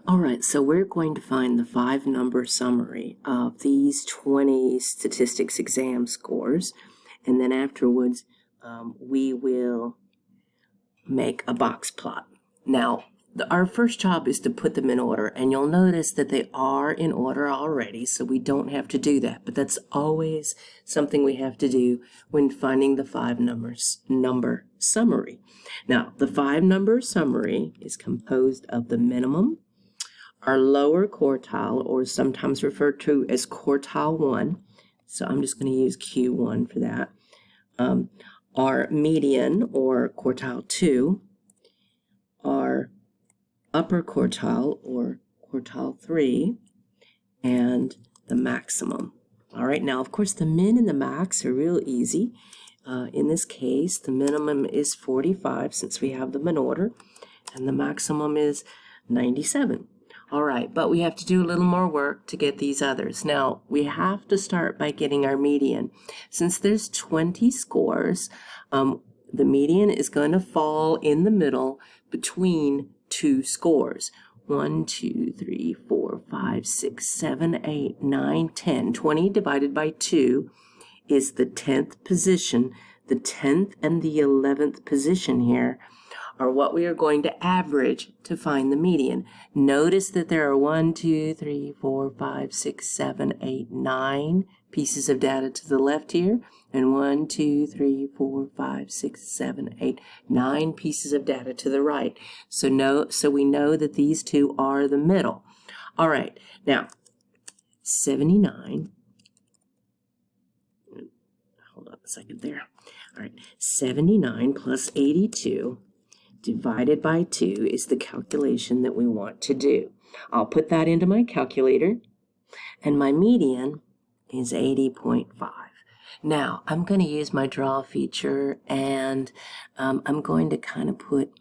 All right, so we're going to find the 5-number summary of these 20 statistics exam scores, and then afterwards we will make a box plot. Now, our first job is to put them in order, and you'll notice that they are in order already, so we don't have to do that, but that's always something we have to do when finding the 5-number summary. Now, the 5-number summary is composed of the minimum, our lower quartile, or sometimes referred to as quartile 1, so I'm just going to use Q1 for that, our median, or quartile 2, our upper quartile, or quartile 3, and the maximum. All right, now of course the min and the max are real easy. In this case, the minimum is 45 since we have them in order, and the maximum is 97. All right, but we have to do a little more work to get these others. Now, we have to start by getting our median. Since there's 20 scores, the median is going to fall in the middle between 2 scores. 1, 2, 3, 4, 5, 6, 7, 8, 9, 10. 20 divided by 2 is the 10th position. The 10th and the 11th position here are what we are going to average to find the median. Notice that there are 1, 2, 3, 4, 5, 6, 7, 8, 9 pieces of data to the left here, and 1, 2, 3, 4, 5, 6, 7, 8, 9 pieces of data to the right. So we know that these two are the middle. All right, now 79. Hold up a second there. All right, 79 plus 82 divided by 2 is the calculation that we want to do. I'll put that into my calculator, and my median is 80.5. Now, I'm going to use my draw feature, and I'm going to kind of put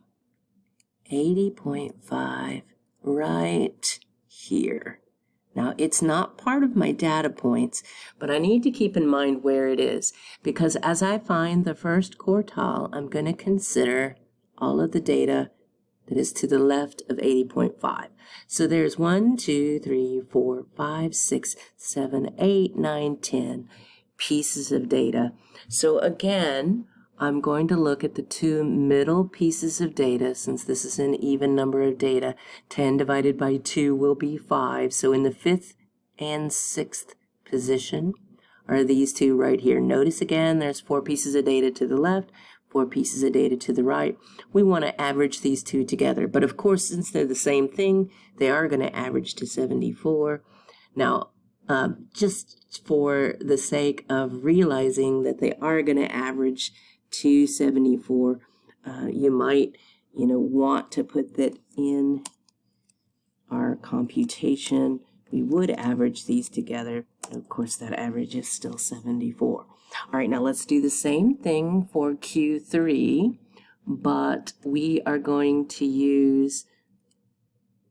80.5 right here. Now, it's not part of my data points, but I need to keep in mind where it is, because as I find the first quartile, I'm going to consider all of the data that is to the left of 80.5. So there's 1, 2, 3, 4, 5, 6, 7, 8, 9, 10 pieces of data. So again, I'm going to look at the 2 middle pieces of data, since this is an even number of data. 10 divided by 2 will be 5. So in the 5th and 6th position are these 2 right here. Notice again, there's 4 pieces of data to the left, 4 pieces of data to the right. We want to average these 2 together. But of course, since they're the same thing, they are going to average to 74. Now, just for the sake of realizing that they are going to average to 74, you might, want to put that in our computation. We would average these together. Of course, that average is still 74. All right, now let's do the same thing for Q3, but we are going to use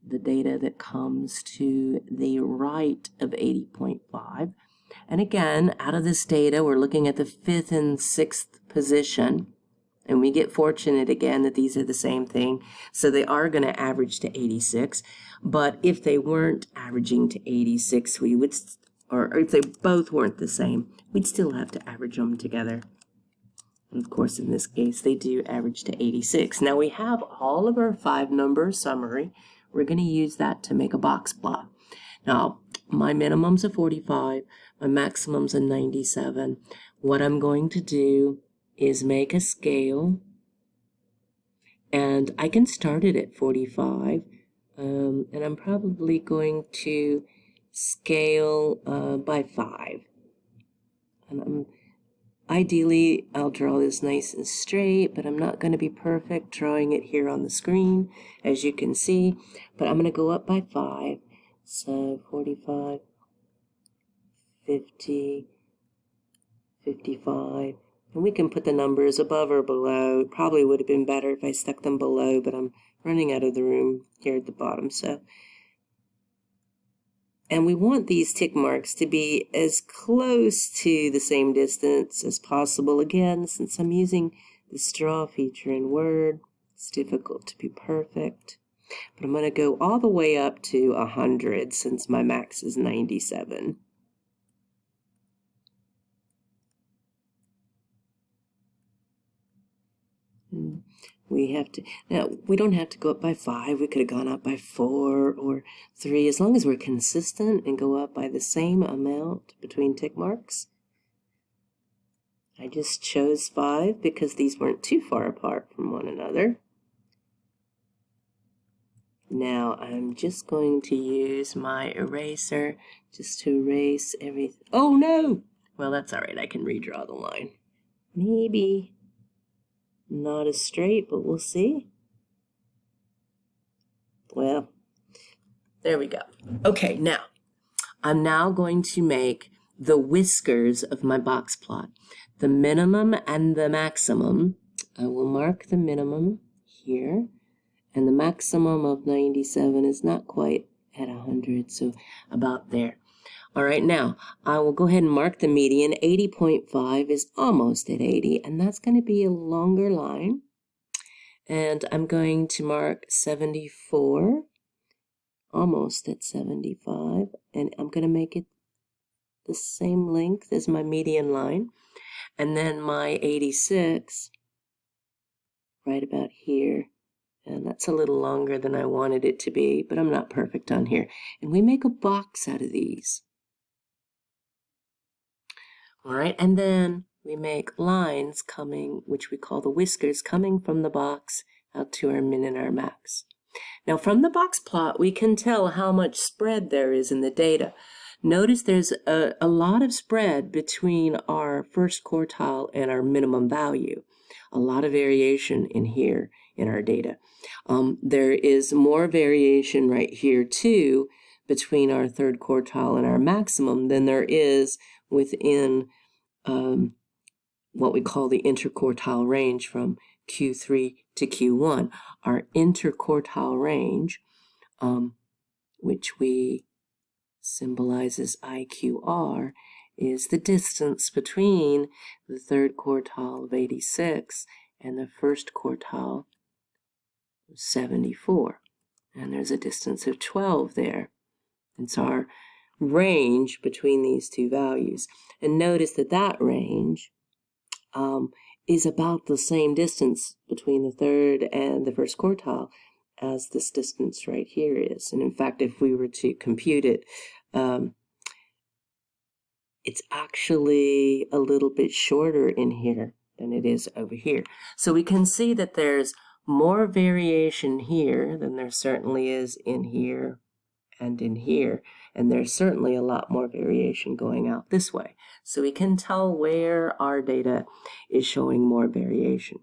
the data that comes to the right of 80.5. And again, out of this data, we're looking at the 5th and 6th position, and we get fortunate again that these are the same thing. So they are going to average to 86, but if they weren't averaging to 86, we would, or if they both weren't the same, we'd still have to average them together. And of course, in this case, they do average to 86. Now we have all of our 5-number summary. We're going to use that to make a box plot. Now, my minimum's a 45, my maximum's a 97. What I'm going to do is make a scale, and I can start it at 45, and I'm probably going to scale by 5. And ideally, I'll draw this nice and straight, but I'm not going to be perfect drawing it here on the screen, as you can see. But I'm going to go up by 5. So 45, 50, 55. And we can put the numbers above or below. It probably would have been better if I stuck them below, but I'm running out of the room here at the bottom. And we want these tick marks to be as close to the same distance as possible. Again, since I'm using the draw feature in Word, it's difficult to be perfect. but I'm going to go all the way up to 100 since my max is 97. And we have to, now we don't have to go up by 5, we could have gone up by 4 or 3, as long as we're consistent and go up by the same amount between tick marks. I just chose 5 because these weren't too far apart from one another. Now I'm just going to use my eraser just to erase everything. Oh no! Well, that's all right, I can redraw the line. Maybe not as straight, but we'll see. Well, there we go. Okay, now I'm now going to make the whiskers of my box plot. The minimum and the maximum. I will mark the minimum here, and the maximum of 97 is not quite at 100, so about there. All right, now I will go ahead and mark the median. 80.5 is almost at 80, and that's going to be a longer line. And I'm going to mark 74, almost at 75, and I'm going to make it the same length as my median line. And then my 86, right about here. And that's a little longer than I wanted it to be, but I'm not perfect on here. And we make a box out of these. All right, and then we make lines coming, which we call the whiskers, coming from the box out to our min and our max. Now from the box plot, we can tell how much spread there is in the data. Notice there's a lot of spread between our first quartile and our minimum value. A lot of variation in here in our data. There is more variation right here too between our third quartile and our maximum than there is within what we call the interquartile range from Q3 to Q1. Our interquartile range, which we symbolize as IQR, is the distance between the third quartile of 86 and the first quartile of 74. And there's a distance of 12 there. It's our range between these two values. And notice that that range is about the same distance between the third and the first quartile as this distance right here is. And in fact, if we were to compute it, it's actually a little bit shorter in here than it is over here. So we can see that there's more variation here than there certainly is in here and in here, and there's certainly a lot more variation going out this way. So we can tell where our data is showing more variation.